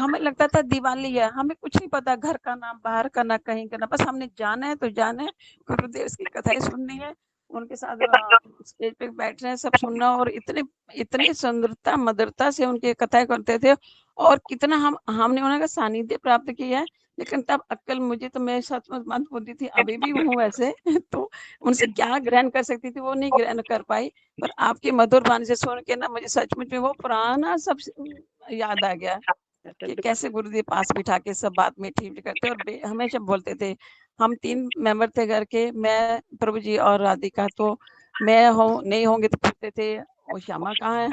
हमें लगता था दिवाली है, हमें कुछ नहीं पता घर का ना बाहर का ना कहीं का ना, बस हमने जाना है तो जाना है, गुरुदेव की कथाएं सुननी है, उनके साथ स्टेज पे बैठ रहे हैं सब सुनना, और इतने इतनी सुंदरता मधुरता से उनकी कथाएं करते थे, और कितना हमने उनका सानिध्य प्राप्त किया है। लेकिन तब अक्ल, मुझे तो, मैं सच में मंद बुद्धि थी, अभी भी हूँ वैसे तो उनसे क्या ग्रहण कर सकती थी, वो नहीं ग्रहण कर पाई। पर आपकी मधुर वाणी से सुन के ना मुझे सचमुच में वो पुराना सब याद आ गया कि कैसे गुरुदेव पास बिठा के सब बात मीठी मीठी करते, और हमेशा बोलते थे। हम 3 मेंबर थे घर के, मैं, प्रभु जी और राधिका। तो मैं नहीं होंगे तो पूछते थे, वो श्यामा कहाँ है,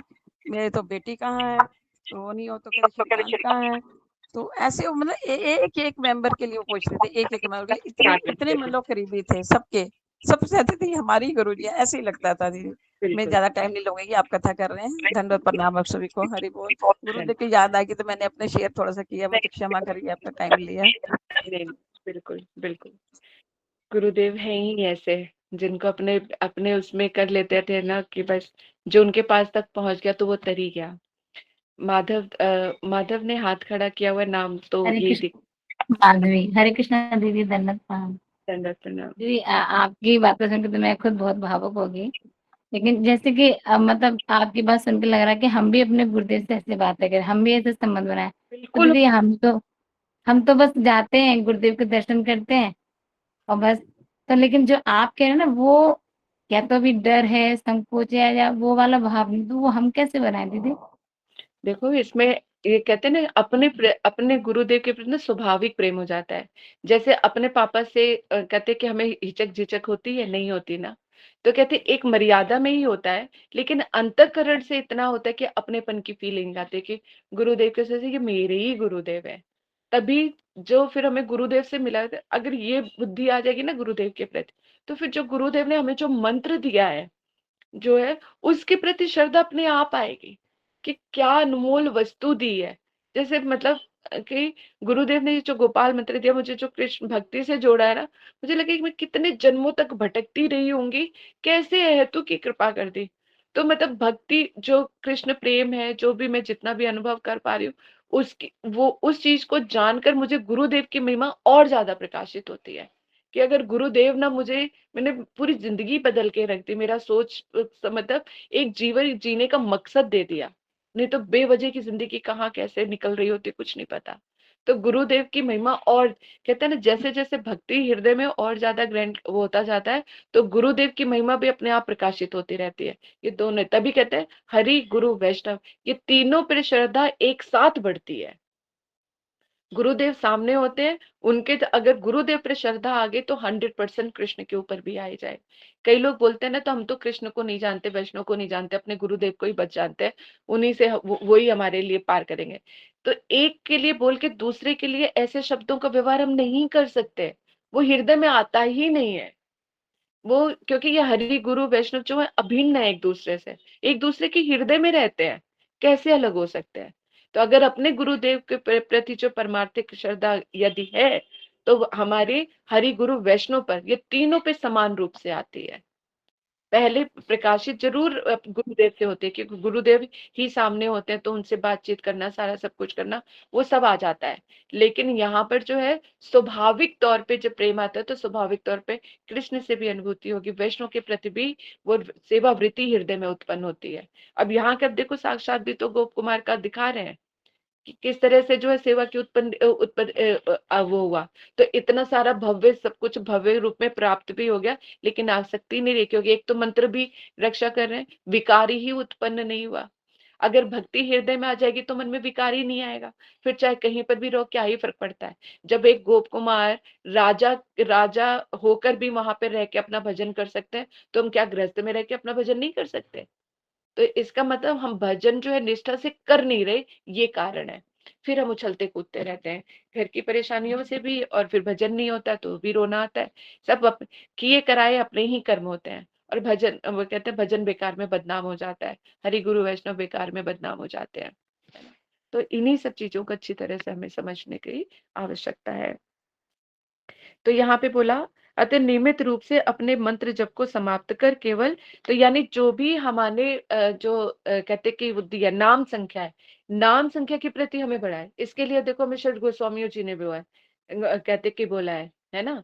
मेरे तो बेटी कहाँ है, तो वो नहीं हो तो कहते श्रीकांत कहाँ है। तो ऐसे वो मतलब एक एक मेंबर के लिए वो पूछते थे, एक एक मेंबर के लिए, इतने इतने मतलब करीबी थे सबके, सब कहते थे हमारी गुरु जी, ऐसे ही लगता था दीदी। मैं बिल्कुल। ज्यादा टाइम नहीं लूंगी, आप कथा कर रहे हैं, धन्यवाद, प्रणाम आप सभी को, हरि बोल। गुरुदेव की याद आ गई तो मैंने अपने शेयर थोड़ा सा किया, मुझे क्षमा करिए आपका टाइम लिया। नहीं, बिल्कुल बिल्कुल। गुरुदेव हैं ही ऐसे जिनको अपने अपने उसमें कर लेते थे ना, कि बस जो उनके पास तक पहुंच गया तो वो तर ही गया। माधव ने हाथ खड़ा किया हुआ, नाम तो हरे यही दिख। कृष्ण माधवी, हरे कृष्णा दीदी, धन्यवाद प्रणाम। प्रणाम। दीदी आपकी बातें सुन के तो मैं खुद बहुत भावुक हो गई। लेकिन जैसे कि मतलब आपकी बात सुन के लग रहा है कि हम भी अपने गुरुदेव से ऐसे बातें करें, हम भी ऐसे संबंध बनाए। तो बिल्कुल। दीदी हम तो बस जाते हैं, गुरुदेव के दर्शन करते हैं और बस। तो लेकिन जो आप कह रहे हैं ना, वो या तो अभी डर है, संकोच है, या वो वाला भाव नहीं, तो वो हम कैसे बनाए दीदी? देखो इसमें ये कहते हैं ना, अपने गुरुदेव के प्रति ना स्वाभाविक प्रेम हो जाता है। जैसे अपने पापा से कहते हैं कि हमें हिचक झिझक होती है, नहीं होती ना, तो कहते हैं एक मर्यादा में ही होता है, लेकिन अंतःकरण से इतना होता है कि अपनेपन की फीलिंग आती है कि गुरुदेव के जैसे ये मेरे ही गुरुदेव है। तभी जो फिर हमें गुरुदेव से मिला है, अगर ये बुद्धि आ जाएगी ना गुरुदेव के प्रति, तो फिर जो गुरुदेव ने हमें जो मंत्र दिया है, जो है, उसके प्रति श्रद्धा अपने आप आएगी कि क्या अनमोल वस्तु दी है। जैसे मतलब कि गुरुदेव ने जो गोपाल मंत्र दिया, मुझे जो कृष्ण भक्ति से जोड़ा है ना, मुझे लगे कि मैं कितने जन्मों तक भटकती रही होंगी, कैसे हेतु की कृपा कर दी। तो मतलब भक्ति जो कृष्ण प्रेम है, जो भी मैं जितना भी अनुभव कर पा रही हूँ, उसकी वो उस चीज को जानकर मुझे गुरुदेव की महिमा और ज्यादा प्रकाशित होती है। कि अगर गुरुदेव ना मुझे, मैंने पूरी जिंदगी बदल के रख दी, मेरा सोच मतलब एक जीवन जीने का मकसद दे दिया। नहीं तो बेवजह की जिंदगी कहाँ कैसे निकल रही होती कुछ नहीं पता। तो गुरुदेव की महिमा, और कहते हैं ना, जैसे जैसे भक्ति हृदय में और ज्यादा ग्रैंड वो होता जाता है, तो गुरुदेव की महिमा भी अपने आप प्रकाशित होती रहती है। ये दोनों, तभी कहते हैं हरि गुरु वैष्णव, ये तीनों पर श्रद्धा एक साथ बढ़ती है। गुरुदेव सामने होते हैं, उनके अगर गुरुदेव पर श्रद्धा आ गई तो 100% कृष्ण के ऊपर भी आ ही जाए। कई लोग बोलते हैं ना, तो हम तो कृष्ण को नहीं जानते, वैष्णव को नहीं जानते, अपने गुरुदेव को ही बच जानते हैं, उन्हीं से वही हमारे लिए पार करेंगे। तो एक के लिए बोल के दूसरे के लिए ऐसे शब्दों का व्यवहार हम नहीं कर सकते, वो हृदय में आता ही नहीं है। वो क्योंकि ये हरि गुरु वैष्णव जो है अभिन्न है, एक दूसरे से, एक दूसरे के हृदय में रहते हैं, कैसे अलग हो सकते हैं। तो अगर अपने गुरुदेव के प्रति जो परमार्थिक श्रद्धा यदि है, तो हमारे हरि गुरु वैष्णव पर ये तीनों पे समान रूप से आती है। पहले प्रकाशित जरूर गुरुदेव से होते हैं, क्योंकि गुरुदेव ही सामने होते हैं, तो उनसे बातचीत करना, सारा सब कुछ करना, वो सब आ जाता है। लेकिन यहाँ पर जो है स्वाभाविक तौर पे जब प्रेम आता है, तो स्वाभाविक तौर पे कृष्ण से भी अनुभूति होगी, वैष्णव के प्रति भी वो सेवा वृत्ति हृदय में उत्पन्न होती है। अब यहाँ के अब देखो, साक्षात भी तो गोप कुमार का दिखा रहे हैं कि किस तरह से जो है सेवा की उत्पन्न उत्पन्न वो हुआ। तो इतना सारा भव्य, सब कुछ भव्य रूप में प्राप्त भी हो गया, लेकिन आसक्ति नहीं रही, क्योंकि एक तो मंत्र भी रक्षा कर रहे हैं, विकारी ही उत्पन्न नहीं हुआ। अगर भक्ति हृदय में आ जाएगी तो मन में विकार ही नहीं आएगा, फिर चाहे कहीं पर भी रहो, क्या ही फर्क पड़ता है। जब एक गोप कुमार राजा राजा होकर भी वहां पर रह के अपना भजन कर सकते हैं, तो हम क्या गृहस्थ में रह के अपना भजन नहीं कर सकते? तो इसका मतलब हम भजन जो है निष्ठा से कर नहीं रहे, ये कारण है। फिर हम उछलते कूदते रहते हैं घर की परेशानियों से भी, और फिर भजन नहीं होता तो भी रोना आता है। सब किए कराए अपने ही कर्म होते हैं, और भजन, वो कहते हैं भजन बेकार में बदनाम हो जाता है, हरि गुरु वैष्णव बेकार में बदनाम हो जाते हैं। तो इन्हीं सब चीजों को अच्छी तरह से हमें समझने की आवश्यकता है। तो यहाँ पे बोला, अतः नियमित रूप से अपने मंत्र जप को समाप्त कर केवल, तो यानी जो भी हमारे कहते कि बुद्धि है, नाम संख्या है, नाम संख्या के प्रति हमें बढ़ाए। इसके लिए देखो हमें षड गोस्वामियों जी ने भी कहते कि बोला है ना।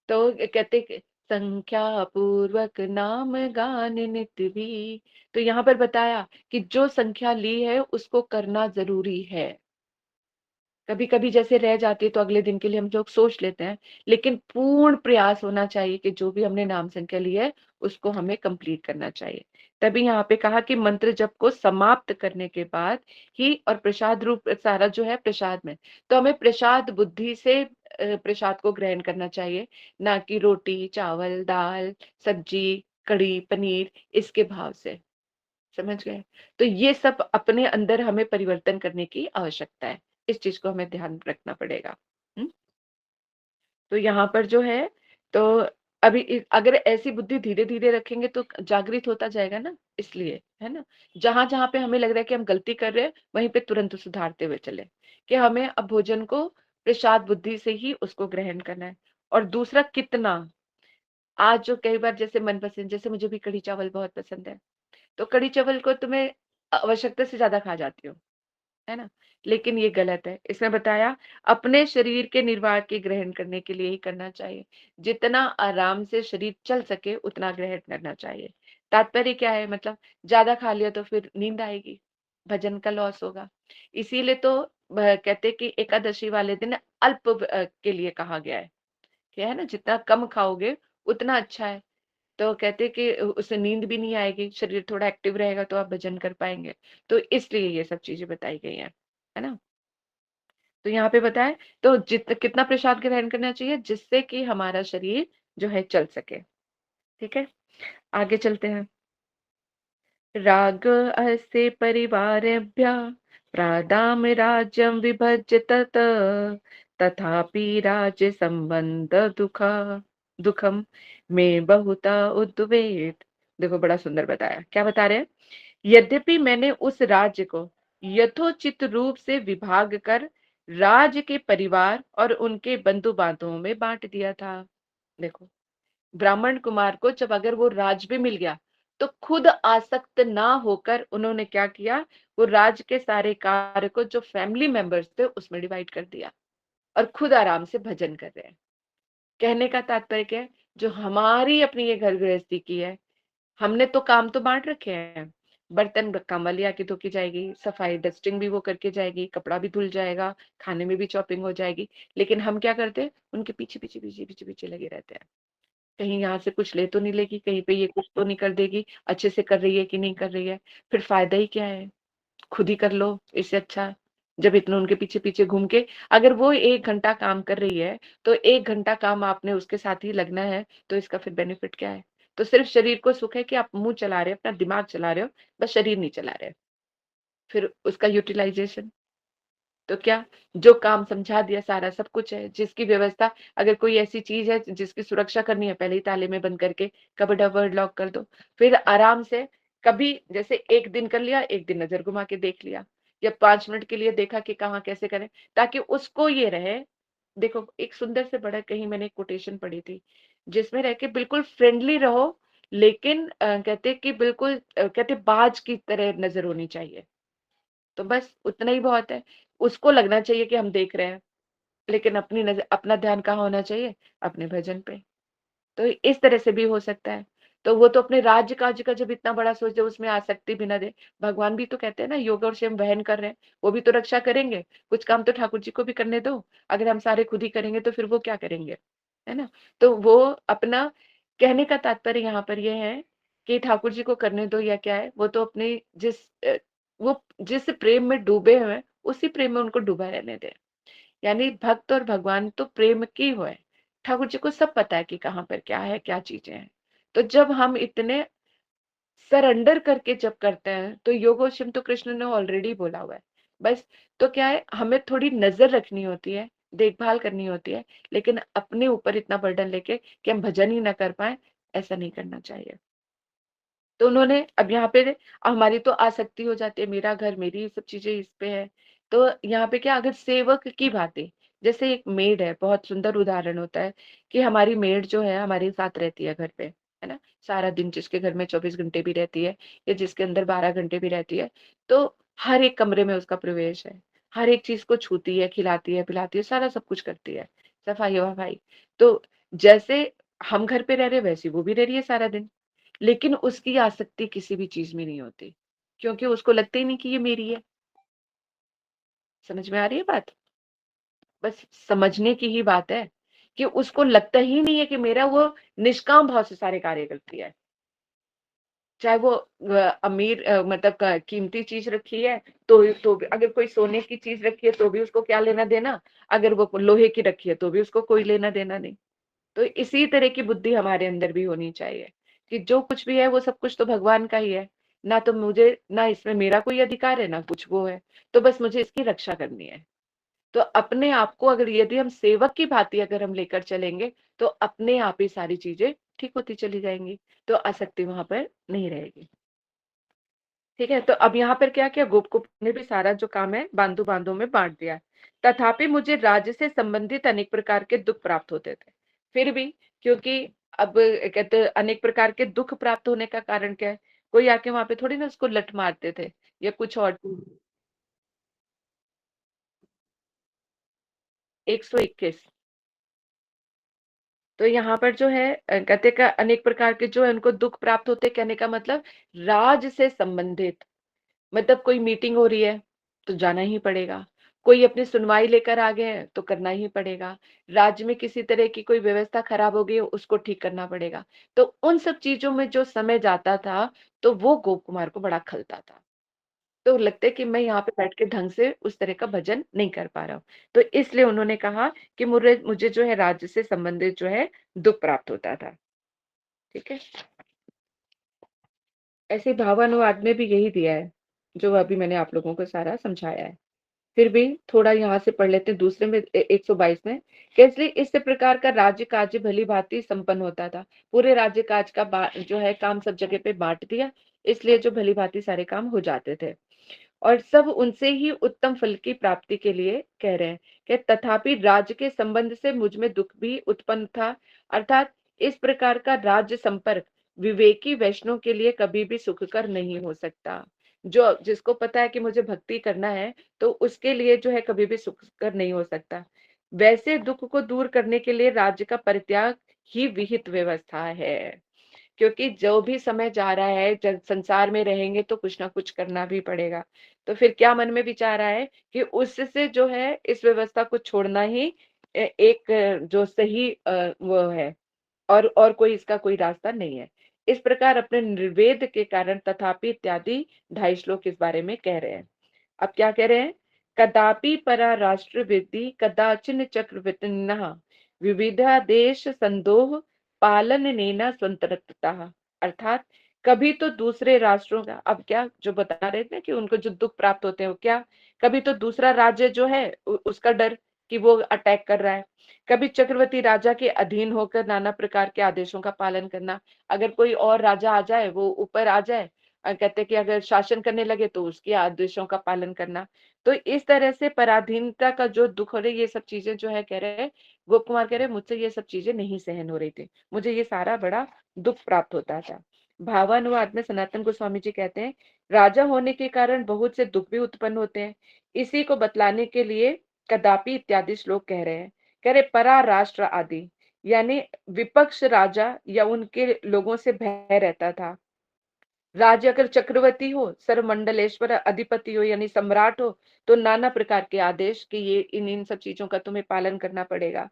तो कहते कि संख्या पूर्वक नाम गान नित भी, तो यहाँ पर बताया कि जो संख्या ली है उसको करना जरूरी है। कभी कभी जैसे रह जाती है तो अगले दिन के लिए हम लोग सोच लेते हैं, लेकिन पूर्ण प्रयास होना चाहिए कि जो भी हमने नाम संख्या ली है उसको हमें कंप्लीट करना चाहिए। तभी यहाँ पे कहा कि मंत्र जप को समाप्त करने के बाद ही, और प्रसाद रूप सारा जो है प्रसाद में, तो हमें प्रसाद बुद्धि से प्रसाद को ग्रहण करना चाहिए, ना कि रोटी चावल दाल सब्जी कढ़ी पनीर इसके भाव से। समझ गए? तो ये सब अपने अंदर हमें परिवर्तन करने की आवश्यकता है, इस चीज को हमें ध्यान रखना पड़ेगा। हम्म? तो यहाँ पर जो है, तो अभी अगर ऐसी बुद्धि धीरे धीरे रखेंगे तो जागृत होता जाएगा ना, इसलिए है ना। जहां जहां पे हमें लग रहा है कि हम गलती कर रहे हैं वहीं पे तुरंत सुधारते हुए चले, कि हमें अब भोजन को प्रसाद बुद्धि से ही उसको ग्रहण करना है। और दूसरा कितना, आज जो कई बार जैसे मनपसंद, जैसे मुझे भी कढ़ी चावल बहुत पसंद है, तो कढ़ी चावल को तुम्हें आवश्यकता से ज्यादा खा जाती हो, है ना। लेकिन ये गलत है। इसमें बताया अपने शरीर के निर्वाह के ग्रहण करने के लिए ही करना चाहिए, जितना आराम से शरीर चल सके उतना ग्रहण करना चाहिए। तात्पर्य क्या है, मतलब ज्यादा खा लिया तो फिर नींद आएगी, भजन का लॉस होगा। इसीलिए तो कहते हैं कि एकादशी वाले दिन अल्प के लिए कहा गया है, क्या है ना, जितना कम खाओगे उतना अच्छा है। तो कहते हैं कि उससे नींद भी नहीं आएगी, शरीर थोड़ा एक्टिव रहेगा तो आप भजन कर पाएंगे। तो इसलिए ये सब चीजें बताई गई हैं, है ना। तो यहाँ पे बताए तो कितना प्रसाद ग्रहण करना चाहिए जिससे कि हमारा शरीर जो है चल सके। ठीक है, आगे चलते हैं। राग अस्य परिवारेभ्य प्रादाम राज्यम विभज्य तत, तथापि राज्य संबंध दुखम में बहुता उद्वेग। देखो बड़ा सुंदर बताया, क्या बता रहे हैं, यद्यपि मैंने उस राज्य को यथोचित रूप से विभाग कर राज्य के परिवार और उनके बंधु बांधवों में बांट दिया था। देखो, ब्राह्मण कुमार को जब अगर वो राज भी मिल गया तो खुद आसक्त ना होकर उन्होंने क्या किया, वो राज्य के सारे कार्य को जो फैमिली मेंबर्स थे उसमें डिवाइड कर दिया और खुद आराम से भजन कर रहे हैं। कहने का तात्पर्य क्या है, जो हमारी अपनी ये घर गृहस्थी की है, हमने तो काम तो बांट रखे हैं। बर्तन काम वाली आके धो के जाएगी, सफाई डस्टिंग भी वो करके जाएगी, कपड़ा भी धुल जाएगा, खाने में भी चॉपिंग हो जाएगी। लेकिन हम क्या करते हैं, उनके पीछे पीछे पीछे पीछे पीछे लगे रहते हैं। कहीं यहाँ से कुछ ले तो नहीं लेगी, कहीं पे ये कुछ तो नहीं कर देगी, अच्छे से कर रही है कि नहीं कर रही है। फिर फायदा ही क्या है, खुद ही कर लो इससे अच्छा। जब इतना उनके पीछे पीछे घूम के, अगर वो 1 घंटा काम कर रही है तो 1 घंटा काम आपने उसके साथ ही लगना है, तो इसका फिर बेनिफिट क्या है। तो सिर्फ शरीर को सुख है कि आप मुंह चला रहे हो, अपना दिमाग चला रहे हो, बस शरीर नहीं चला रहे। फिर उसका यूटिलाइजेशन तो क्या, जो काम समझा दिया सारा सब कुछ है, जिसकी व्यवस्था, अगर कोई ऐसी चीज है जिसकी सुरक्षा करनी है पहले ही ताले में बंद करके कबर्ड वर्ड लॉक कर दो। फिर आराम से कभी जैसे एक दिन कर लिया, एक दिन नजर घुमा के देख लिया, या 5 मिनट के लिए देखा कि कहाँ कैसे करें, ताकि उसको ये रहे। देखो एक सुंदर से बड़ा, कहीं मैंने कोटेशन पढ़ी थी जिसमें रह के बिल्कुल फ्रेंडली रहो, लेकिन कहते कि बिल्कुल कहते बाज की तरह नजर होनी चाहिए। तो बस उतना ही बहुत है। उसको लगना चाहिए कि हम देख रहे हैं, लेकिन अपनी नजर, अपना ध्यान कहाँ होना चाहिए, अपने भजन पे। तो इस तरह से भी हो सकता है। तो वो तो अपने राज्य काज का जब इतना बड़ा सोच दे, उसमें आसक्ति भी ना दे। भगवान भी तो कहते हैं ना, योग और स्वयं वहन कर रहे हैं, वो भी तो रक्षा करेंगे। कुछ काम तो ठाकुर जी को भी करने दो। अगर हम सारे खुद ही करेंगे तो फिर वो क्या करेंगे, है ना। तो वो अपना, कहने का तात्पर्य यहाँ पर ये है कि ठाकुर जी को करने दो या क्या है, वो तो अपने वो जिस प्रेम में डूबे हुए हैं उसी प्रेम में उनको डूबा रहने दे। यानी भक्त और भगवान तो प्रेम की हो है। ठाकुर जी को सब पता है कि कहाँ पर क्या है, क्या चीजें हैं। तो जब हम इतने सरेंडर करके जब करते हैं, तो योगोशम तो कृष्ण ने ऑलरेडी बोला हुआ है। बस, तो क्या है, हमें थोड़ी नजर रखनी होती है, देखभाल करनी होती है, लेकिन अपने ऊपर इतना बर्डन लेके कि हम भजन ही ना कर पाए, ऐसा नहीं करना चाहिए। तो उन्होंने अब यहाँ पे हमारी तो आसक्ति हो जाती है, मेरा घर मेरी सब चीजें इस पे है। तो यहाँ पे क्या, अगर सेवक की बातें, जैसे एक मेड है, बहुत सुंदर उदाहरण होता है कि हमारी मेड जो है हमारे साथ रहती है घर पे, है ना? सारा दिन जिसके घर में 24 घंटे भी रहती है या जिसके अंदर 12 घंटे भी रहती है, तो हर एक कमरे में उसका प्रवेश है। हर एक चीज़ को छूती है, खिलाती है, पिलाती है, सारा सब कुछ करती है, सफाई-वफाई। तो जैसे हम घर पे रह रहे हैं, वैसे वो भी रह रही है सारा दिन, लेकिन उसकी आसक्ति किसी भी चीज़ में नहीं होती, क्योंकि उसको लगता ही नहीं कि ये मेरी है। समझ में आ रही है बात? बस समझने की ही बात है कि उसको लगता ही नहीं है कि मेरा, वो निष्काम भाव से सारे कार्य करती है। चाहे वो अमीर मतलब कीमती चीज़ रखी है, तो भी अगर कोई सोने की चीज़ रखी है, तो भी उसको क्या लेना-देना, अगर वो लोहे की रखी है, तो भी उसको कोई लेना-देना नहीं। तो इसी तरह की बुद्धि हमारे अंदर भी होनी चाहिए कि जो कुछ भी है, वो सब कुछ तो भगवान का ही है। ना इसमें मेरा कोई अधिकार है, ना कुछ वो है। तो बस मुझे इसकी रक्षा करनी है। तो अपने आप को अगर, यदि हम सेवक की भांति अगर हम लेकर चलेंगे, तो अपने आप ही सारी चीज़ें ठीक होती चली जाएँगी, तो आसक्ति वहाँ पर नहीं रहेगी। ठीक है? तो अब यहाँ पर क्या किया, गोपकुप ने भी सारा जो काम है बांधों-बांधों में बाँट दिया। तथापि मुझे राज्य से संबंधित अनेक प्रकार के दुःख प्राप्त होते थे। फिर भी, क्योंकि अब कहते हैं अनेक प्रकार के दुःख प्राप्त होने का कारण क्या है? कोई आके वहाँ पे थोड़ी ना उसको लठ मारते थे या कुछ और। 121। तो यहाँ पर जो है कहते का अनेक प्रकार के जो है उनको दुःख प्राप्त होते हैं, कहने का मतलब राज से संबंधित, मतलब कोई मीटिंग हो रही है, तो जाना ही पड़ेगा। कोई अपनी सुनवाई लेकर आ गए हैं, तो करना ही पड़ेगा। राज्य में किसी तरह की कोई व्यवस्था खराब हो गई है, उसको ठीक करना पड़ेगा। तो उन सब चीज़ों में जो समय जाता था, तो वो गोप कुमार को बड़ा खलता था। तो लगता है कि मैं यहाँ पे बैठ के ढंग से उस तरह का भजन नहीं कर पा रहा हूँ। तो इसलिए उन्होंने कहा कि मुझे मुझे जो है राज्य से संबंधित जो है दुःख प्राप्त होता था। ठीक है? ऐसे भावानुवाद में भी यही दिया है, जो अभी मैंने आप लोगों को सारा समझाया है। फिर भी थोड़ा यहाँ से पढ़ लेते हैं दूसरे में 122 में, कि इसलिए इस प्रकार का राज्य कार्य भली-भाँति संपन्न होता था। पूरे राज्य काज का जो है काम सब जगह पे बाँट दिया, इसलिए जो भली-भाँति सारे काम हो जाते थे। और सब उनसे ही उत्तम फल की प्राप्ति के लिए कह रहे हैं कि तथापि राज्य के संबंध से मुझ में दुःख भी उत्पन्न था, अर्थात इस प्रकार का राज्य संपर्क विवेकी वैष्णव के लिए कभी भी सुखकर नहीं हो सकता। जो जिसको पता है कि मुझे भक्ति करना है, तो उसके लिए जो है कभी भी सुखकर नहीं हो सकता। वैसे दुःख को दूर करने के लिए राज्य का परित्याग ही विहित व्यवस्था है। क्योंकि जो भी समय जा रहा है, जब संसार में रहेंगे तो कुछ ना कुछ करना भी पड़ेगा। तो फिर क्या मन में विचार आया है कि उससे जो है इस व्यवस्था को छोड़ना ही एक जो सही वो है, और कोई इसका कोई रास्ता नहीं है। इस प्रकार अपने निर्वेद के कारण तथापि इत्यादि 2.5 श्लोक इस बारे में कह रहे हैं। अब क्या कह रहे हैं? कदापि परा राष्ट्रवृद्धि कदाचिन चक्रवृत्तिनः विविधा देश संदोह पालनेन स्वतंत्रता। अर्थात कभी तो दूसरे राष्ट्रों का, अब क्या जो बता रहे थे कि उनको जो दुःख प्राप्त होते हैं, वो क्या? कभी तो दूसरा राज्य जो है उसका डर कि वो अटैक कर रहा है। कभी चक्रवर्ती राजा के अधीन होकर नाना प्रकार के आदेशों का पालन करना। अगर कोई और राजा आ जाए, वो ऊपर आ जाए, कहते हैं कि अगर शासन करने लगे तो उसके आदेशों का पालन करना। तो इस तरह से पराधीनता का जो दुःख हो रहा है, ये सब चीज़ें जो है कह रहे हैं, गोप कुमार कह रहे हैं मुझसे ये सब चीज़ें नहीं सहन हो रही थी। मुझे ये सारा बड़ा दुःख प्राप्त होता था। भावानुवाद में सनातन गोस्वामी जी कहते हैं, राजा होने के कारण बहुत से दुःख भी उत्पन्न होते हैं। इसी को बतलाने के लिए कदापि इत्यादि श्लोक कह रहे हैं। कह रहे परा राष्ट्र आदि, यानी विपक्ष राजा या उनके लोगों से भय रहता था। राज्य अगर चक्रवर्ती हो, सर्वमंडलेश्वर अधिपति हो यानी सम्राट हो, तो नाना प्रकार के आदेश कि ये इन इन सब चीजों का तुम्हें पालन करना पड़ेगा।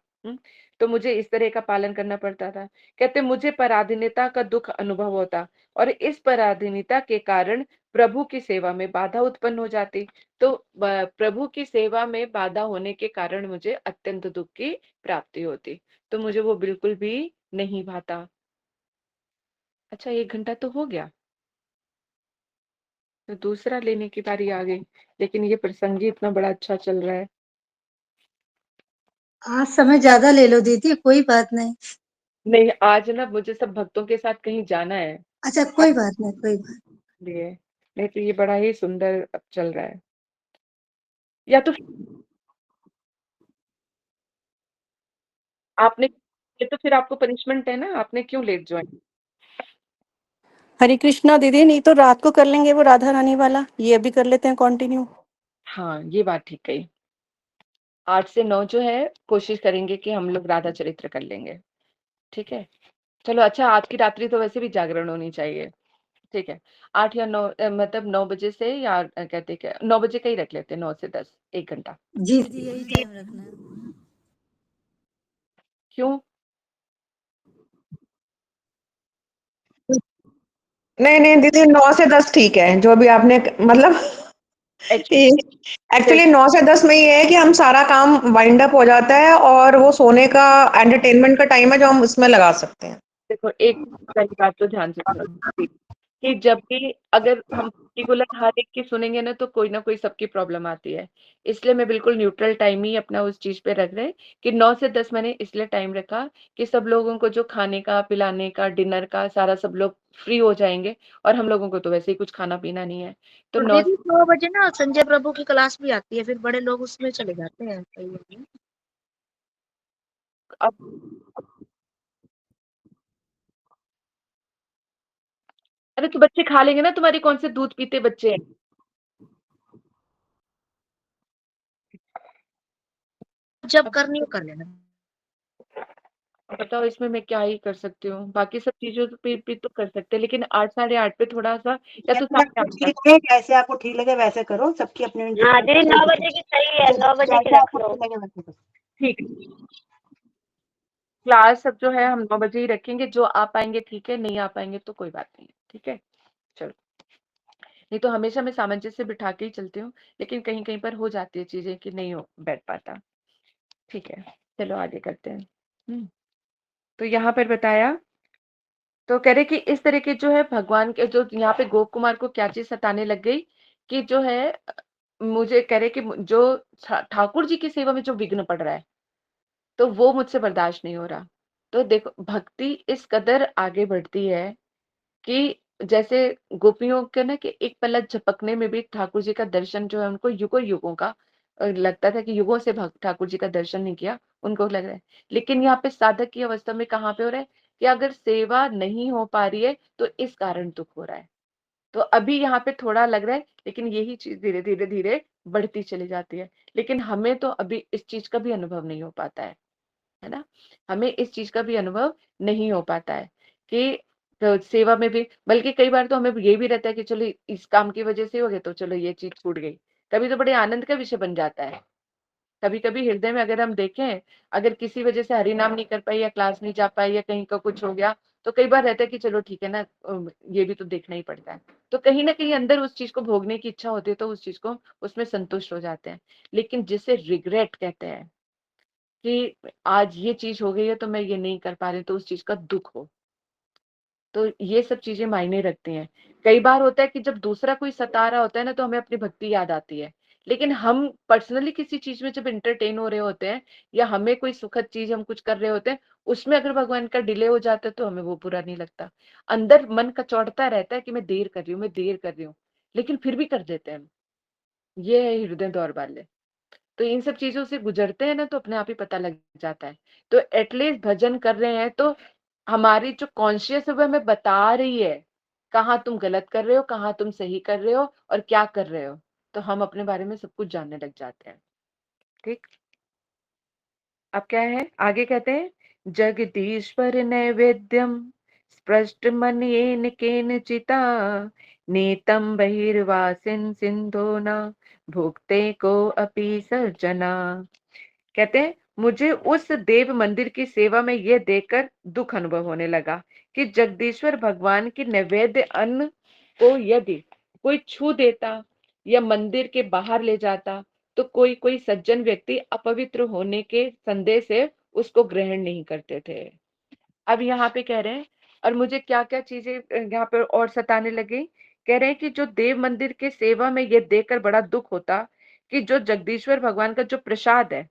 तो मुझे इस तरह का पालन करना पड़ता था। कहते मुझे पराधीनता का दुःख अनुभव होता, और इस पराधीनता के कारण प्रभु की सेवा में बाधा उत्पन्न हो जाती। तो प्रभु की सेवा में बाधा होने के कारण मुझे अत्यंत दुःख की प्राप्ति होती। तो मुझे वो बिल्कुल भी नहीं भाता। अच्छा, 1 घंटा तो हो गया, तो दूसरा लेने की बारी आ गई, लेकिन ये प्रसंग ही इतना बड़ा अच्छा चल रहा है। आज समय ज्यादा ले लो दीदी, कोई बात नहीं। नहीं, आज ना मुझे सब भक्तों के साथ कहीं जाना है, अच्छा, कोई अब बात नहीं, कोई बात। लिए, नहीं तो ये बड़ा ही सुंदर अब चल रहा है। या तो आपने, ये तो फिर आपको पनिशमेंट है ना, आपने क्यों लेट ज्वाइन? हरे कृष्णा दीदी, नहीं तो रात को कर लेंगे वो राधा रानी वाला, ये अभी कर लेते हैं कंटिन्यू। हाँ, ये बात ठीक कही। 8 से 9 जो है कोशिश करेंगे कि हम लोग राधा चरित्र कर लेंगे, ठीक है? चलो अच्छा, आज की रात्रि तो वैसे भी जागरण होनी चाहिए, ठीक है? 8 या 9 मतलब 9 बजे से, या कहते क्या 9 बजे का ही रख लेते हैं, 9 से 10, 1 घंटा। जी दीदी, यही टाइम रखना है। क्यों? नहीं नहीं दीदी, 9 से 10 ठीक है, जो भी आपने मतलब एक्चुअली 9 से 10 में ये है कि हम सारा काम वाइंड अप हो जाता है और वो सोने का एंटरटेनमेंट का टाइम है जो हम उसमें लगा सकते हैं। देखो, एक पहली बात तो ध्यान से सुनो कि जब भी अगर हम पर्टिकुलर हर एक की सुनेंगे ना कोई सबकी प्रॉब्लम आती है। इसलिए मैं बिल्कुल न्यूट्रल टाइम ही अपना उस चीज पे रख रहे कि 9 से 10 मैंने इसलिए टाइम रखा कि सब लोगों को जो खाने का, पिलाने का, डिनर का सारा सब लोग फ्री हो जाएंगे, और हम लोगों को तो वैसे ही कुछ खाना पीना नहीं है। तो और 9 दीदी 9 बजे ना संजय प्रभु की क्लास भी आती है, फिर बड़े लोग उसमें चले जाते हैं कई लोग। अब अरे तो बच्चे खा लेंगे ना, तुम्हारी कौन से दूध पीते बच्चे हैं? जब अब करनी हो कर लेना। बताओ इसमें मैं क्या ही कर सकती हूँ, बाकी सब चीजों पे तो कर सकते हैं, लेकिन 8 साढ़े 8 पे थोड़ा सा, या तो जैसे साढ़े आपको 8 तक। ठीक लगे, जैसे आपको ठीक लगे वैसे करो, सबकी अपनी हाँ दीदी 9 बजे की सही है, 9 बजे की जैसे रख आपको लो। ठीक लगे वैसे करो। ठीक है, क्लास सब जो है हम 9 बजे ही रखेंगे, जो आ पाएंगे ठीक है, नहीं आ पाएंगे तो कोई बात नहीं है, ठीक है? चलो, नहीं तो हमेशा मैं सामंजस्य बिठा के ही चलती हूँ, लेकिन कहीं कहीं पर हो जाती है चीजें कि नहीं हो बैठ पाता। ठीक है, चलो आगे करते हैं। तो यहाँ पर बताया, तो कह रहे कि इस तरह के जो है भगवान के जो यहाँ पे गोप कुमार को क्या चीज सताने लग गई कि जो है मुझे कह रहे कि जो ठाकुर जी की सेवा में जो विघ्न पड़ रहा है, तो वो मुझसे बर्दाश्त नहीं हो रहा। तो देखो, भक्ति इस कदर आगे बढ़ती है कि जैसे गोपियों के ना कि एक पलक झपकने में भी ठाकुर जी का दर्शन जो है उनको युगों युगों का लगता था कि युगों से ठाकुर जी का दर्शन नहीं किया, उनको लग रहा है। लेकिन यहाँ पे साधक की अवस्था में कहाँ पे हो रहा है कि अगर सेवा नहीं हो पा रही है तो इस कारण दुख हो रहा है। तो अभी यहाँ पे थोड़ा लग रहा है, लेकिन यही चीज धीरे धीरे धीरे बढ़ती चली जाती है। लेकिन हमें तो अभी इस चीज का भी अनुभव नहीं हो पाता है ना? हमें इस चीज का भी अनुभव नहीं हो पाता है कि तो सेवा में भी, बल्कि कई बार तो हमें ये भी रहता है कि चलो इस काम की वजह से हो गया तो चलो ये चीज छूट गई। कभी तो बड़े आनंद का विषय बन जाता है। कभी कभी हृदय में अगर हम देखें, अगर किसी वजह से हरि नाम नहीं कर पाई या क्लास नहीं जा पाई या कहीं का कुछ हो गया, तो कई बार रहता है कि चलो ठीक है ना, ये भी तो देखना ही पड़ता है। तो कहीं ना कहीं अंदर उस चीज को भोगने की इच्छा होती है, तो उस चीज को उसमें संतुष्ट हो जाते हैं। लेकिन जिसे रिग्रेट कहते हैं कि आज ये चीज हो गई है तो मैं ये नहीं कर पा रही, तो उस चीज का दुख हो, तो ये सब चीजें मायने रखती हैं। कई बार होता है कि जब दूसरा कोई सता रहा होता है ना, तो हमें अपनी भक्ति याद आती है। लेकिन हम पर्सनली किसी चीज में जब एंटरटेन हो रहे होते हैं, या हमें कोई सुखद चीज हम कुछ कर रहे होते हैं, उसमें अगर भगवान का डिले हो जाता है तो हमें वो बुरा नहीं लगता। अंदर मन कचौड़ता रहता है कि मैं देर कर रही हूँ, मैं देर कर रही हूँ, लेकिन फिर भी कर देते हैं हम। ये है हृदय दौरबाल्य। तो इन सब चीजों से गुजरते हैं ना, तो अपने आप ही पता लग जाता है। तो एटलीस्ट भजन कर रहे हैं तो हमारी जो कॉन्शियस है वो हमें बता रही है कहाँ तुम गलत कर रहे हो, कहाँ तुम सही कर रहे हो, और क्या कर रहे हो। तो हम अपने बारे में सब कुछ जानने लग जाते हैं। ठीक, अब क्या है आगे कहते हैं, जगदीश्वर नैवेद्यम स्पृष्ट मन्येन केनचिता नीतम बहिर्वासिन सिंधो न भुक्ते को अपि सज्जना। कहते हैं, मुझे उस देव मंदिर की सेवा में यह देखकर दुख अनुभव होने लगा कि जगदीश्वर भगवान की नैवेद्य अन्न को यदि कोई छू देता या मंदिर के बाहर ले जाता, तो कोई कोई सज्जन व्यक्ति अपवित्र होने के संदेह से उसको ग्रहण नहीं करते थे। अब यहाँ पे कह रहे हैं, और मुझे क्या क्या चीजें यहाँ पे और सताने लगी। कह रहे हैं कि जो देव मंदिर के सेवा में ये देखकर बड़ा दुख होता कि जो जगदीश्वर भगवान का जो प्रसाद है,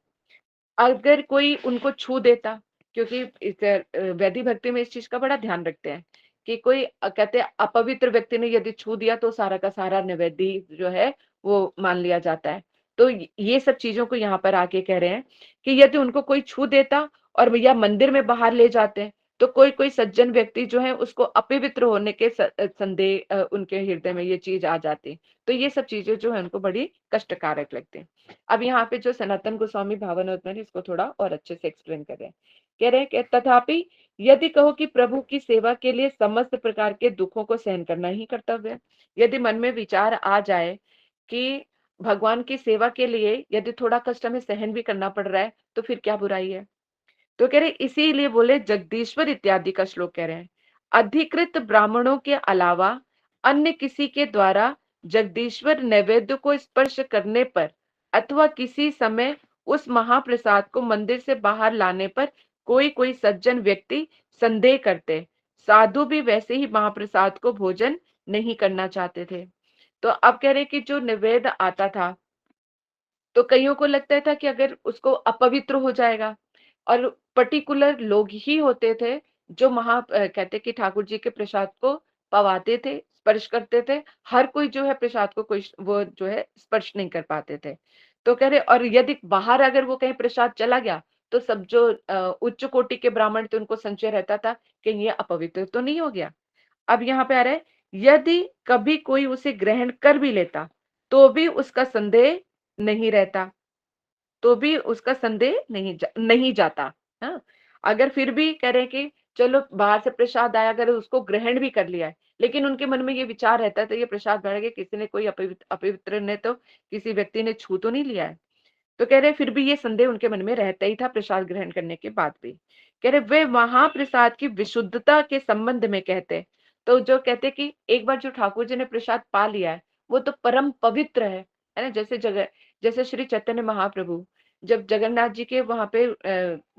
अगर कोई उनको छू देता, क्योंकि वैदिक भक्ति में इस चीज का बड़ा ध्यान रखते हैं कि कोई कहते हैं अपवित्र व्यक्ति ने यदि छू दिया तो सारा का सारा नैवेद्य जो है वो मान लिया जाता है। तो ये सब चीजों को यहाँ पर आके कह रहे हैं कि यदि उनको कोई छू देता और या मंदिर में बाहर ले जाते हैं, तो कोई कोई सज्जन व्यक्ति जो है उसको अपवित्र होने के संदेह उनके हृदय में ये चीज आ जाती। तो ये सब चीजें जो है उनको बड़ी कष्टकारक लगती हैं। अब यहाँ पे जो सनातन गोस्वामी भावानोत्तम इसको थोड़ा और अच्छे से एक्सप्लेन कर रहे हैं। कह रहे हैं कि तथापि यदि कहो कि प्रभु की सेवा के लिए समस्त प्रकार के दुखों को सहन करना ही कर्तव्य है, यदि मन में विचार आ जाए कि भगवान की सेवा के लिए यदि थोड़ा कष्ट हमें सहन भी करना पड़ रहा है तो फिर क्या बुराई है। तो कह रहे इसीलिए बोले जगदीश्वर इत्यादि का श्लोक कह रहे हैं, अधिकृत ब्राह्मणों के अलावा अन्य किसी के द्वारा जगदीश्वर नैवेद्य को स्पर्श करने पर अथवा किसी समय उस महाप्रसाद को मंदिर से बाहर लाने पर कोई कोई सज्जन व्यक्ति संदेह करते, साधु भी वैसे ही महाप्रसाद को भोजन नहीं करना चाहते थे। तो अब कह रहे कि जो नैवेद्य आता था तो कईयों को लगता था कि अगर उसको अपवित्र हो जाएगा, और पर्टिकुलर लोग ही होते थे जो कहते कि ठाकुर जी के प्रसाद को पवाते थे, स्पर्श करते थे। हर कोई जो है प्रसाद को कोई वो जो है स्पर्श नहीं कर पाते थे। तो कह रहे और यदि बाहर अगर वो कहीं प्रसाद चला गया तो सब जो उच्च कोटि के ब्राह्मण थे उनको संशय रहता था कि ये अपवित्र तो नहीं हो गया। अब यहाँ पे आ रहा है, यदि कभी कोई उसे ग्रहण कर भी लेता तो भी उसका संदेह नहीं रहता, तो भी उसका संदेह नहीं जाता। हाँ, अगर फिर भी कह रहे कि चलो बाहर से प्रसाद आया, अगर उसको ग्रहण भी कर लिया है, लेकिन उनके मन में ये विचार रहता था ये प्रसाद बढ़ गया, किसी ने कोई अपवित्र ने तो किसी व्यक्ति ने छू तो नहीं लिया है। तो कह रहे फिर भी ये संदेह उनके मन में रहता ही था प्रसाद ग्रहण करने के बाद भी। कह रहे वे महाप्रसाद की विशुद्धता के संबंध में कहते, तो जो कहते कि एक बार जो ठाकुर जी ने प्रसाद पा लिया है वो तो परम पवित्र है ना। जैसे श्री चैतन्य महाप्रभु जब जगन्नाथ जी के वहां पे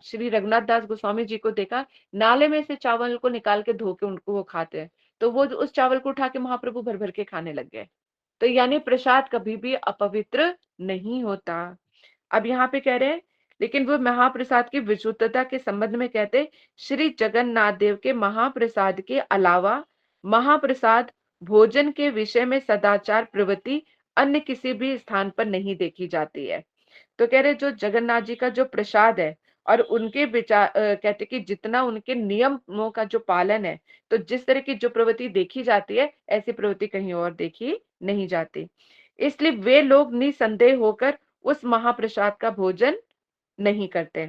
श्री रघुनाथ दास गोस्वामी जी को देखा, नाले में से चावल को निकाल के धो के उनको वो खाते हैं, तो वो उस चावल को उठा के महाप्रभु भर भर के खाने लग गए। तो यानी प्रसाद कभी भी अपवित्र नहीं होता। अब यहाँ पे कह रहे हैं लेकिन वो महाप्रसाद की विशुद्धता के संबंध में कहते, श्री जगन्नाथ देव के महाप्रसाद के अलावा महाप्रसाद भोजन के विषय में सदाचार प्रवृत्ति अन्य किसी भी स्थान पर नहीं देखी जाती है। तो कह रहे जो जगन्नाथ जी का जो प्रसाद है और उनके विचार कहते कि जितना उनके नियमों का जो पालन है, तो जिस तरह की जो प्रवृत्ति देखी जाती है ऐसी प्रवृत्ति कहीं और देखी नहीं जाती। इसलिए वे लोग निसंदेह होकर उस महाप्रसाद का भोजन नहीं करते,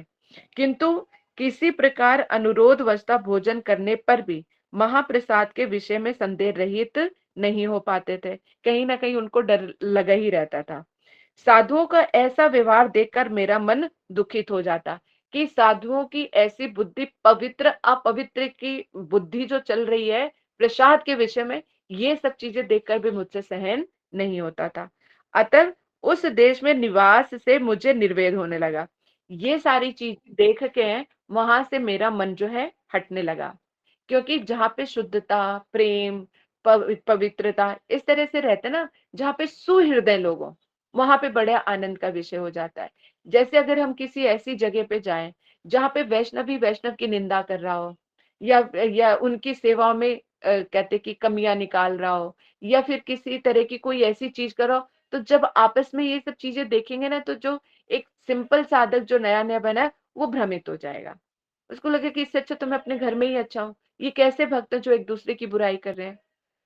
किंतु किसी प्रकार अनुरोध वशता भोजन करने पर भी महाप्रसाद के विषय में संदेह रहित नहीं हो पाते थे। कहीं ना कहीं उनको डर लगा ही रहता था। साधुओं का ऐसा व्यवहार देखकर मेरा मन दुखित हो जाता कि साधुओं की ऐसी बुद्धि, पवित्र अपवित्र की बुद्धि जो चल रही है प्रसाद के विषय में, ये सब चीजें देखकर भी मुझसे सहन नहीं होता था। अतः उस देश में निवास से मुझे निर्वेद होने लगा। ये सारी चीज देख के वहां से मेरा मन जो है हटने लगा, क्योंकि जहाँ पे शुद्धता, प्रेम, पवित्रता इस तरह से रहते ना, जहाँ पे सुहृदय लोग हों, वहां पे बड़े आनंद का विषय हो जाता है। जैसे अगर हम किसी ऐसी जगह पे जाएं जहाँ पे वैष्णव की निंदा कर रहा हो, या उनकी सेवा में कहते कि कमियां निकाल रहा हो, या फिर किसी तरह की कोई ऐसी चीज कर रहा हो, तो जब आपस में ये सब चीजें देखेंगे ना, तो जो एक सिंपल साधक जो नया नया बना है वो भ्रमित हो जाएगा। उसको लगे कि इससे अच्छा तो मैं अपने घर में ही अच्छा हूँ। ये कैसे भक्त हैं जो एक दूसरे की बुराई कर रहे हैं,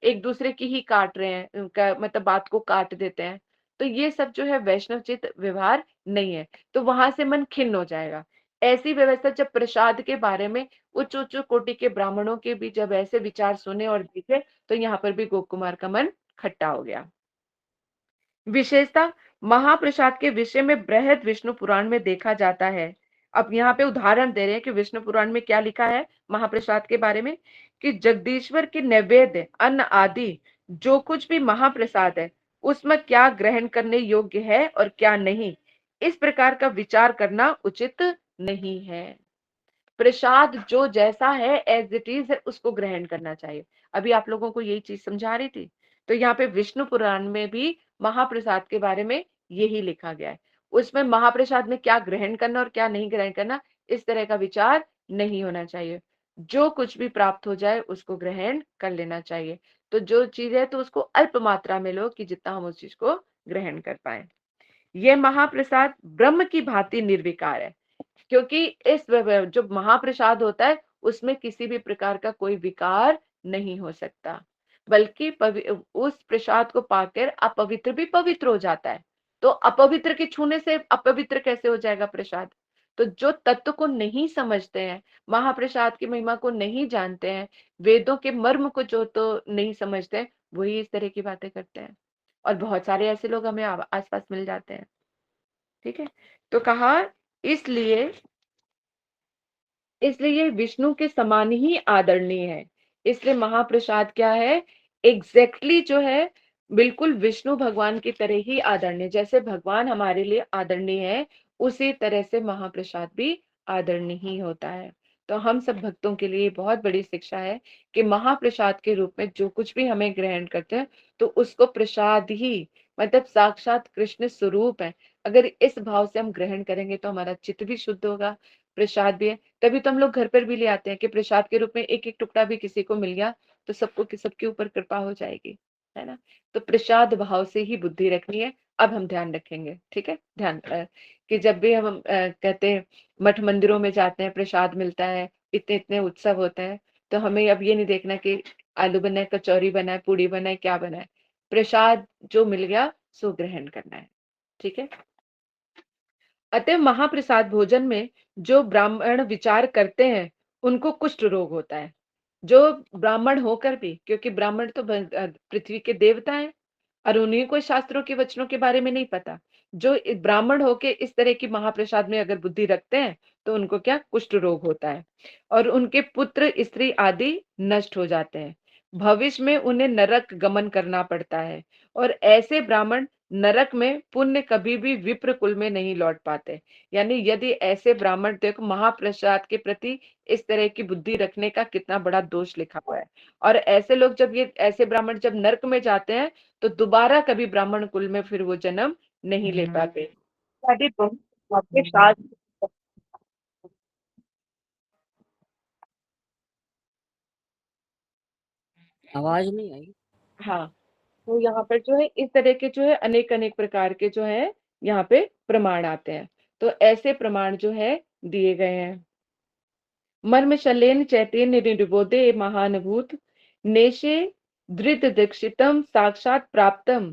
एक दूसरे की ही काट रहे हैं, उनका मतलब बात को काट देते हैं। तो ये सब जो है वैष्णवचित व्यवहार नहीं है, तो वहां से मन खिन्न हो जाएगा। ऐसी व्यवस्था जब प्रसाद के बारे में उच्च उच्च कोटि के ब्राह्मणों के भी जब ऐसे विचार सुने और देखे, तो यहाँ पर भी गोप कुमार का मन खट्टा हो गया। विशेषता महाप्रसाद के विषय में बृहद विष्णु पुराण में देखा जाता है। अब यहाँ पे उदाहरण दे रहे हैं कि विष्णु पुराण में क्या लिखा है महाप्रसाद के बारे में, कि जगदीश्वर के नैवेद्य अन्न आदि जो कुछ भी महाप्रसाद है उसमें क्या ग्रहण करने योग्य है और क्या नहीं, इस प्रकार का विचार करना उचित नहीं है। प्रसाद जो जैसा है एज इट इज है उसको ग्रहण करना चाहिए। अभी आप लोगों को यही चीज समझा रही थी। तो यहाँ पे विष्णु पुराण में भी महाप्रसाद के बारे में यही लिखा गया है। उसमें महाप्रसाद में क्या ग्रहण करना और क्या नहीं ग्रहण करना, इस तरह का विचार नहीं होना चाहिए। जो कुछ भी प्राप्त हो जाए उसको ग्रहण कर लेना चाहिए। तो जो चीज है तो उसको अल्प मात्रा में लो कि जितना हम उस चीज को ग्रहण कर पाए। यह महाप्रसाद ब्रह्म की भांति निर्विकार है। क्योंकि इस जो महाप्रसाद होता है उसमें किसी भी प्रकार का कोई विकार नहीं हो सकता, बल्कि उस प्रसाद को पाकर अपवित्र भी पवित्र हो जाता है। तो अपवित्र के छूने से अपवित्र कैसे हो जाएगा प्रसाद? तो जो तत्व को नहीं समझते हैं, महाप्रसाद की महिमा को नहीं जानते हैं, वेदों के मर्म को जो तो नहीं समझते हैं, वही इस तरह की बातें करते हैं। और बहुत सारे ऐसे लोग हमें आसपास मिल जाते हैं। ठीक है, तो कहा इसलिए इसलिए ये विष्णु के समान ही आदरणीय है। इसलिए महाप्रसाद क्या है? एग्जैक्टली जो है, बिल्कुल विष्णु भगवान की तरह ही आदरणीय। जैसे भगवान हमारे लिए आदरणीय है, उसी तरह से महाप्रसाद भी आदरणीय ही होता है। तो हम सब भक्तों के लिए बहुत बड़ी शिक्षा है कि महाप्रसाद के रूप में जो कुछ भी हमें ग्रहण करते हैं, तो उसको प्रसाद ही, मतलब साक्षात कृष्ण स्वरूप है। अगर इस भाव से हम ग्रहण करेंगे तो हमारा चित्त भी शुद्ध होगा, प्रसाद भी है। तभी तो हम लोग घर पर भी ले आते हैं कि प्रसाद के रूप में एक एक टुकड़ा भी किसी को मिल गया तो सबके ऊपर कृपा हो जाएगी, है ना। तो प्रसाद भाव से ही बुद्धि रखनी है। अब हम ध्यान रखेंगे, ठीक है, ध्यान कि जब भी हम कहते हैं मठ मंदिरों में जाते हैं, प्रसाद मिलता है, इतने इतने उत्सव होते हैं, तो हमें अब ये नहीं देखना कि आलू बना है, कचौरी बना है, पूड़ी बना है, क्या बना है। प्रसाद जो मिल गया सो ग्रहण करना है, ठीक है। अतः महाप्रसाद भोजन में जो ब्राह्मण विचार करते हैं उनको कुष्ठ रोग होता है। जो ब्राह्मण होकर भी, क्योंकि ब्राह्मण तो पृथ्वी के देवता हैं और उन्हीं को शास्त्रों के वचनों के बारे में नहीं पता। जो ब्राह्मण होके इस तरह की महाप्रसाद में अगर बुद्धि रखते हैं तो उनको क्या कुष्ठ रोग होता है और उनके पुत्र स्त्री आदि नष्ट हो जाते हैं। भविष्य में उन्हें नरक गमन करना पड़ता है और ऐसे ब्राह्मण नरक में पुण्य कभी भी विप्र कुल में नहीं लौट पाते। यानी यदि ऐसे ब्राह्मण, देखो महाप्रसाद के प्रति इस तरह की बुद्धि रखने का कितना बड़ा दोष लिखा हुआ है। और ऐसे लोग जब ये ऐसे ब्राह्मण जब नरक में जाते हैं तो दोबारा कभी ब्राह्मण कुल में फिर वो जन्म नहीं ले पाते। आपके साथ आवाज नहीं आई। हाँ, तो यहाँ पर जो है इस तरह के जो है अनेक अनेक प्रकार के जो है यहाँ पे प्रमाण आते हैं। तो ऐसे प्रमाण जो है दिए गए हैं। मर्म शलेन चैतन्य निर्बोधे महानुभूत नेशे धृत दीक्षितम साक्षात प्राप्तम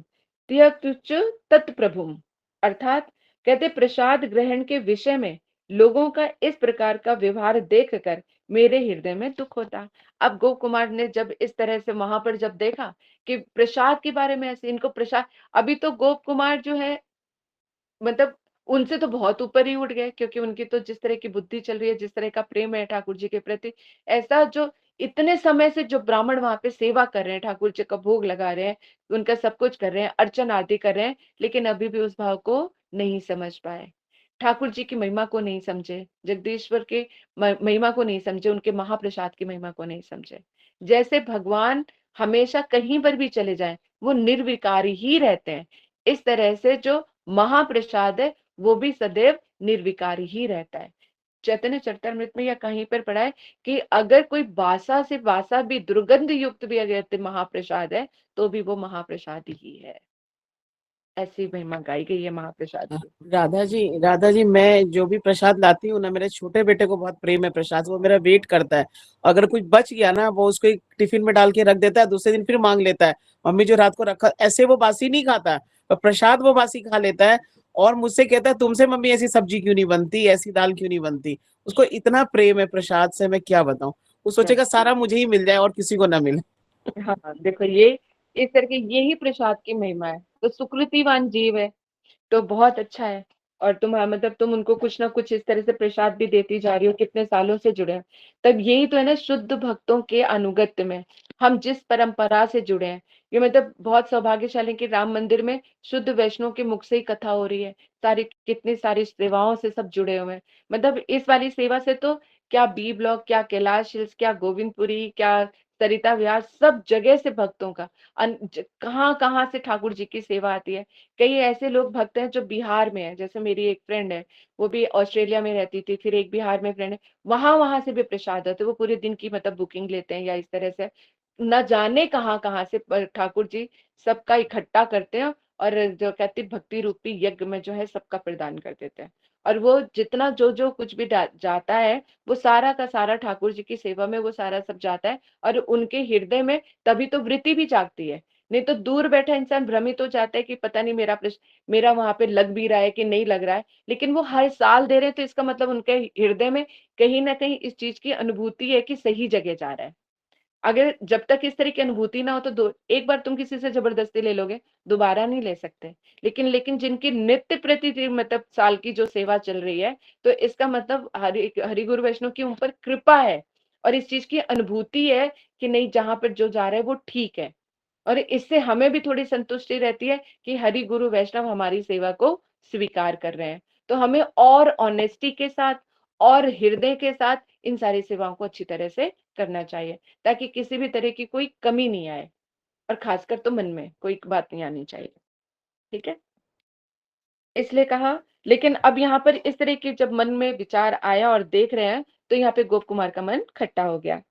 त्यक्तुच तत्प्रभुम। अर्थात कहते प्रसाद ग्रहण के विषय में लोगों का इस प्रकार का व्यवहार देखकर मेरे हृदय में दुख होता। अब गोप कुमार ने जब इस तरह से वहां पर जब देखा कि प्रसाद के बारे में ऐसे इनको प्रसाद, अभी तो गोप कुमार जो है मतलब उनसे तो बहुत ऊपर ही उठ गए, क्योंकि उनकी तो जिस तरह की बुद्धि चल रही है, जिस तरह का प्रेम है ठाकुर जी के प्रति, ऐसा जो इतने समय से जो ब्राह्मण वहां पे सेवा कर रहे हैं, ठाकुर जी का भोग लगा रहे हैं, उनका सब कुछ कर रहे हैं, अर्चन आदि कर रहे हैं, लेकिन अभी भी उस भाव को नहीं समझ पाए। ठाकुर जी की महिमा को नहीं समझे, जगदीश्वर के महिमा को नहीं समझे, उनके महाप्रसाद की महिमा को नहीं समझे। जैसे भगवान हमेशा कहीं पर भी चले जाएं वो निर्विकारी ही रहते हैं, इस तरह से जो महाप्रसाद है वो भी सदैव निर्विकारी ही रहता है। चैतन्य चरितमृत में या कहीं पर पढ़ा है कि अगर कोई बासा से बासा भी दुर्गंध युक्त भी अगर महाप्रसाद है तो भी वो महाप्रसाद ही है। ऐसी महिमा गाई गई है महाप्रसाद की। राधा जी मैं जो भी प्रसाद लाती हूँ ना, मेरे छोटे बेटे को बहुत प्रेम है प्रसाद, वो मेरा वेट करता है। अगर कुछ बच गया ना वो उसको एक टिफिन में डाल के रख देता है, दूसरे दिन फिर मांग लेता है मम्मी जो रात को रखा। ऐसे वो बासी नहीं खाता, पर प्रसाद वो बासी खा लेता है और मुझसे कहता है तुमसे मम्मी ऐसी सब्जी क्यों नहीं बनती, ऐसी दाल क्यों नहीं बनती। उसको इतना प्रेम है प्रसाद से, मैं क्या बताऊं। वो सोचेगा सारा मुझे ही मिल जाए और किसी को ना मिले। हाँ, देखो ये इस तरह की यही प्रसाद की महिमा है। तो सुकृतिवान जीव है तो बहुत अच्छा है। और तुम मतलब तुम उनको कुछ ना कुछ इस तरह से प्रसाद भी देती जा रही हो, कितने सालों से जुड़े हैं। तब यही तो है ना शुद्ध भक्तों के अनुगत्य में हम जिस परंपरा से जुड़े हैं, ये मतलब बहुत सौभाग्यशाली कि राम मंदिर में शुद्ध वैष्णव के मुख से ही कथा हो रही है। सारी कितनी सारी सेवाओं से सब जुड़े हुए हैं। मतलब इस वाली सेवा से तो क्या बी ब्लॉक, क्या कैलाश हिल्स, क्या गोविंदपुरी, क्या सरिता विहार, सब जगह से भक्तों का कहाँ कहाँ से ठाकुर जी की सेवा आती है। कई ऐसे लोग भक्त हैं जो बिहार में है, जैसे मेरी एक फ्रेंड है वो भी ऑस्ट्रेलिया में रहती थी, फिर एक बिहार में फ्रेंड है, वहां वहां से भी प्रसाद होते, वो पूरे दिन की मतलब बुकिंग लेते हैं या इस तरह से न जाने कहाँ कहाँ से ठाकुर जी सबका इकट्ठा करते हैं और जो कहते भक्ति रूपी यज्ञ में जो है सबका प्रदान कर देते हैं। और वो जितना जो जो कुछ भी जाता है वो सारा का सारा ठाकुर जी की सेवा में वो सारा सब जाता है, और उनके हृदय में तभी तो वृत्ति भी जागती है। नहीं तो दूर बैठा इंसान भ्रमित हो जाता है कि पता नहीं मेरा वहां पे लग भी रहा है कि नहीं लग रहा है, लेकिन वो हर साल दे रहे हैं, तो इसका मतलब उनके हृदय में कहीं ना कहीं इस चीज की अनुभूति है कि सही जगह जा रहा है। अगर जब तक इस तरह की अनुभूति ना हो तो एक बार तुम किसी से जबरदस्ती ले लोगे, दोबारा नहीं ले सकते। लेकिन जिनकी नित्य प्रति मतलब साल की जो सेवा चल रही है, तो इसका मतलब हरि गुरु वैष्णव की उन पर कृपा है, और इस चीज की अनुभूति है कि नहीं, जहां पर जो जा रहा है वो ठीक है। और इससे हमें भी थोड़ी संतुष्टि रहती है कि हरि गुरु वैष्णव हमारी सेवा को स्वीकार कर रहे हैं। तो हमें और ऑनेस्टी के साथ और हृदय के साथ इन सारी सेवाओं को अच्छी तरह से करना चाहिए, ताकि किसी भी तरह की कोई कमी नहीं आए, और खासकर तो मन में कोई बात नहीं आनी चाहिए। ठीक है, इसलिए कहा। लेकिन अब यहाँ पर इस तरह के जब मन में विचार आया और देख रहे हैं, तो यहाँ पे गोप कुमार का मन खट्टा हो गया,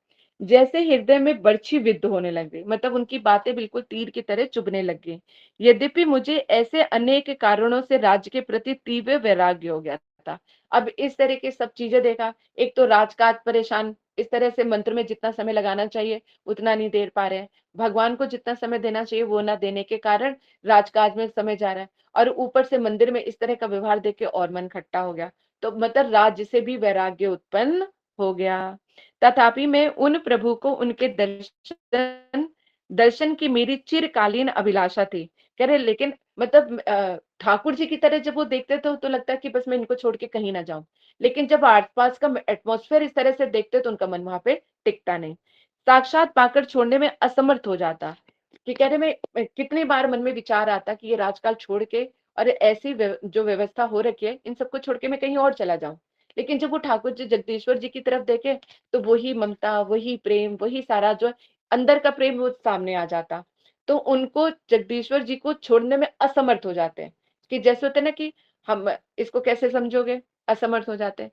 जैसे हृदय में बर्छी विद्ध होने लग गई, मतलब उनकी बातें बिल्कुल तीर की तरह चुभने लग गई। यद्यपि मुझे ऐसे अनेक कारणों से राज्य के प्रति तीव्र वैराग्य हो गया था। अब इस तरह की सब चीजें देखा, एक तो राजकाज परेशान, इस तरह से मंत्र में जितना समय लगाना चाहिए उतना नहीं दे पा रहे हैं, भगवान को जितना समय देना चाहिए वो ना देने के कारण राजकाज में समय जा रहा है, और ऊपर से मंदिर में इस तरह का व्यवहार देख के और मन खट्टा हो गया। तो मतलब राज्य से भी वैराग्य उत्पन्न हो गया। तथापि मैं उन प्रभु को उनके दर्शन की मेरी चिरकालीन अभिलाषा थी। कह रहे लेकिन मतलब ठाकुर जी की तरह जब वो देखते तो लगता है कि बस मैं इनको छोड़ के कहीं ना जाऊं, लेकिन जब आसपास का एटमॉस्फेयर इस तरह से देखते तो उनका मन वहां पे टिकता नहीं, साक्षात पाकर छोड़ने में असमर्थ हो जाता। कि कह रहे मैं कितनी बार मन में विचार आता कि ये राजकाल छोड़ के और ऐसी जो व्यवस्था हो रखी है इन सबको छोड़ के मैं कहीं और चला जाऊं, लेकिन जब वो ठाकुर जी जगदीश्वर जी की तरफ देखे तो वही ममता, वही प्रेम, वही सारा जो अंदर का प्रेम वो सामने आ जाता। तो उनको जगदीश्वर जी को छोड़ने में असमर्थ हो जाते हैं, कि जैसे होते ना कि हम इसको कैसे समझोगे, असमर्थ हो जाते हैं।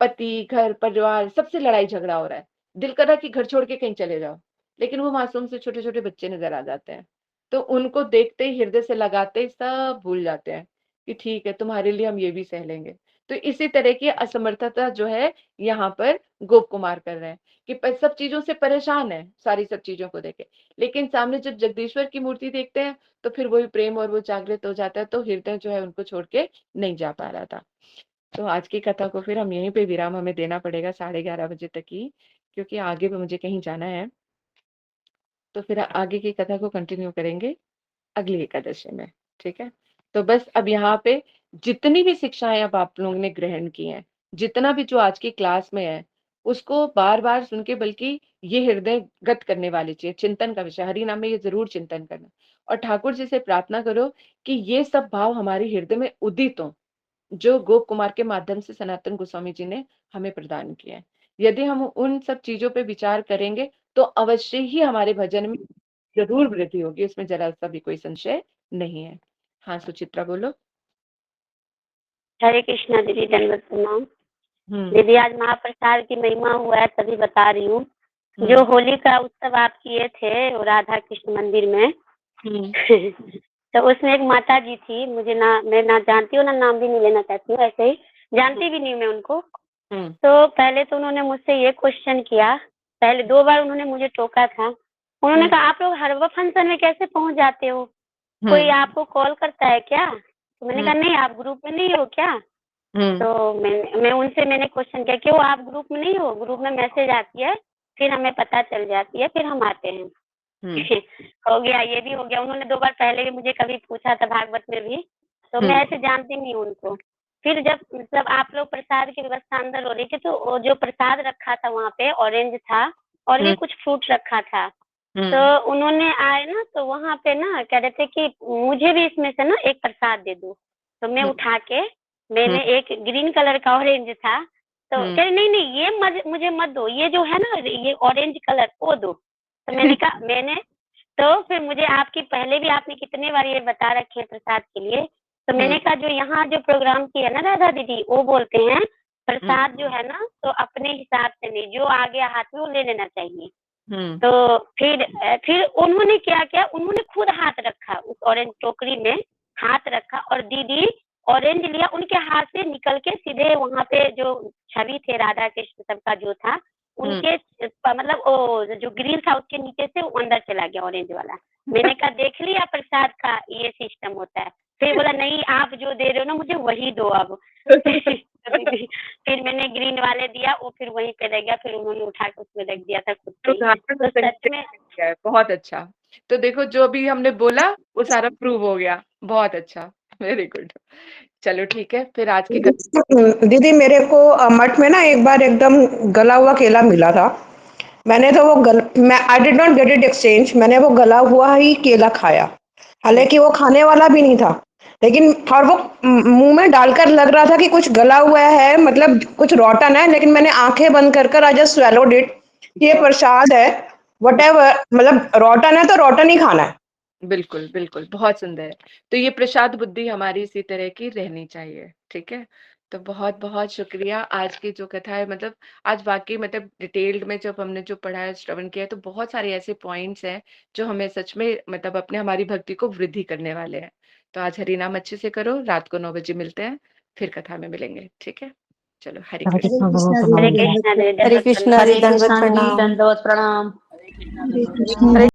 पति, घर परिवार सबसे लड़ाई झगड़ा हो रहा है, दिल कर रहा है कि घर छोड़ के कहीं चले जाओ, लेकिन वो मासूम से छोटे छोटे बच्चे नजर आ जाते हैं। तो उनको देखते ही हृदय से लगाते ही सब भूल जाते हैं कि ठीक है तुम्हारे लिए हम ये भी सह लेंगे। तो इसी तरह की असमर्थता जो है यहाँ पर गोप कुमार कर रहे हैं, कि सब चीजों से परेशान है, सारी सब चीजों को देखे, लेकिन सामने जब जगदीश्वर की मूर्ति देखते हैं तो फिर वही प्रेम और वो जागृत हो जाता है, तो हृदय जो है उनको छोड़ के नहीं जा पा रहा था। तो आज की कथा को फिर हम यहीं पे विराम हमें देना पड़ेगा 11:30 बजे तक ही, क्योंकि आगे भी मुझे कहीं जाना है। तो फिर आगे की कथा को कंटिन्यू करेंगे अगली एकादशी में। ठीक है, तो बस अब यहाँ पे जितनी भी शिक्षाएं अब आप लोगों ने ग्रहण की हैं, जितना भी जो आज की क्लास में है, उसको बार बार सुन के, बल्कि ये हृदय गत करने वाली चीज, चिंतन का विषय, हरि नाम में ये जरूर चिंतन करना, और ठाकुर जी से प्रार्थना करो कि ये सब भाव हमारे हृदय में उदित हो, जो गोप कुमार के माध्यम से सनातन गोस्वामी जी ने हमें प्रदान किया है। यदि हम उन सब चीजों पे विचार करेंगे तो अवश्य ही हमारे भजन में जरूर वृद्धि होगी, उसमें जरा सा भी कोई संशय नहीं है। हाँ सुचित्रा बोलो। हरे कृष्णा दीदी, दंडवत प्रणाम। हम्म दीदी आज महाप्रसाद की महिमा हुआ है तभी बता रही हूँ। जो होली का उत्सव आप किए थे वो राधा कृष्ण मंदिर में तो उसमें एक माता जी थी, मुझे मैं ना जानती हूँ ना नाम भी नहीं लेना चाहती हूँ, ऐसे ही जानती भी नहीं मैं उनको। तो पहले तो उन्होंने मुझसे ये क्वेश्चन किया, पहले 2 बार उन्होंने मुझे टोका था। उन्होंने कहा आप लोग हर फंक्शन में कैसे पहुंच जाते हो, कोई आपको कॉल करता है क्या? तो मैंने कहा नहीं, आप ग्रुप में नहीं हो क्या? तो मैंने क्वेश्चन किया क्यों आप ग्रुप में नहीं हो? ग्रुप में मैसेज आती है, फिर हमें पता चल जाती है, फिर हम आते हैं। हो गया, ये भी हो गया। उन्होंने 2 बार पहले भी मुझे कभी पूछा था भागवत में भी, तो मैं ऐसे जानती नहीं हूँ उनको। फिर जब मतलब आप लोग प्रसाद की व्यवस्था अंदर हो रही थी, तो वो जो प्रसाद रखा था वहाँ पे ऑरेंज था और भी कुछ फ्रूट रखा था। तो उन्होंने आए ना, तो वहाँ पे ना कह रहे थे कि मुझे भी इसमें से ना एक प्रसाद दे दो। तो मैं उठा के, मैंने एक ग्रीन कलर का ऑरेंज था, तो कह रहे नहीं ये मुझे मत दो, ये जो है ना ये ऑरेंज कलर वो दो। तो मैंने कहा तो फिर मुझे आपकी पहले भी आपने कितने बार ये बता रखे हैं प्रसाद के लिए, तो मैंने कहा जो यहाँ जो प्रोग्राम किया ना राधा दीदी, वो बोलते हैं प्रसाद जो है ना तो अपने हिसाब से नहीं, जो आ गया हाथ में वो ले लेना चाहिए। तो फिर उन्होंने क्या किया, उन्होंने खुद हाथ रखा उस ऑरेंज टोकरी में, हाथ रखा और दीदी ऑरेंज लिया, उनके हाथ से निकल के सीधे वहां पे जो छवि थे राधा कृष्ण सबका जो था उनके मतलब वो जो ग्रिल था उसके नीचे से वो अंदर चला गया ऑरेंज वाला। मैंने कहा देख लिया प्रसाद का ये सिस्टम होता है। फिर बोला नहीं आप जो दे रहे हो ना मुझे वही दो अब। फिर मैंने ग्रीन वाले दिया, वो फिर वहीं पे रह गया, फिर उन्होंने उठा के उसमें रख दिया था खुद से ही। तो सच में बहुत अच्छा। तो देखो जो भी हमने बोला वो सारा प्रूव हो गया। बहुत अच्छा, वेरी गुड। चलो ठीक है, फिर आज की दीदी मेरे को मठ में ना एक बार एकदम गला हुआ केला मिला था। मैंने तो मैं I did not get it exchange, मैंने वो गला हुआ ही केला खाया, हालांकि वो खाने वाला भी नहीं था, लेकिन और वो मुंह में डालकर लग रहा था कि कुछ गला हुआ है, मतलब कुछ रोटन है, लेकिन मैंने आंखें बंद कर आई जस्ट स्वेलोड इट। ये प्रसाद है, व्हाटएवर, मतलब रोटन है तो रोटन ही खाना है। बिल्कुल, बिल्कुल, बहुत सुंदर है। तो ये प्रसाद बुद्धि हमारी इसी तरह की रहनी चाहिए, ठीक है? तो बहुत-बहुत शुक्रिया। आज की जो कथा है मतलब आज वाक़ई मतलब डिटेल्ड में जब हमने जो पढ़ा है, श्रवण किया है, तो बहुत सारे ऐसे पॉइंट्स हैं, जो हमें सच में मतलब अपने हमारी भक्ति को वृद्धि करने वाले हैं। तो आज हरि नाम अच्छे से करो, रात को 9 बजे मिलते हैं, फिर कथा में मिलेंगे, ठीक है? चलो, हरे हरे कृष्ण। कृष्णा हरे दीदी, कृष्णा दीदी, हरे दंडवत कृष्णा प्रणाम। जी, दंडवत प्रणाम। हरे कृष्णा।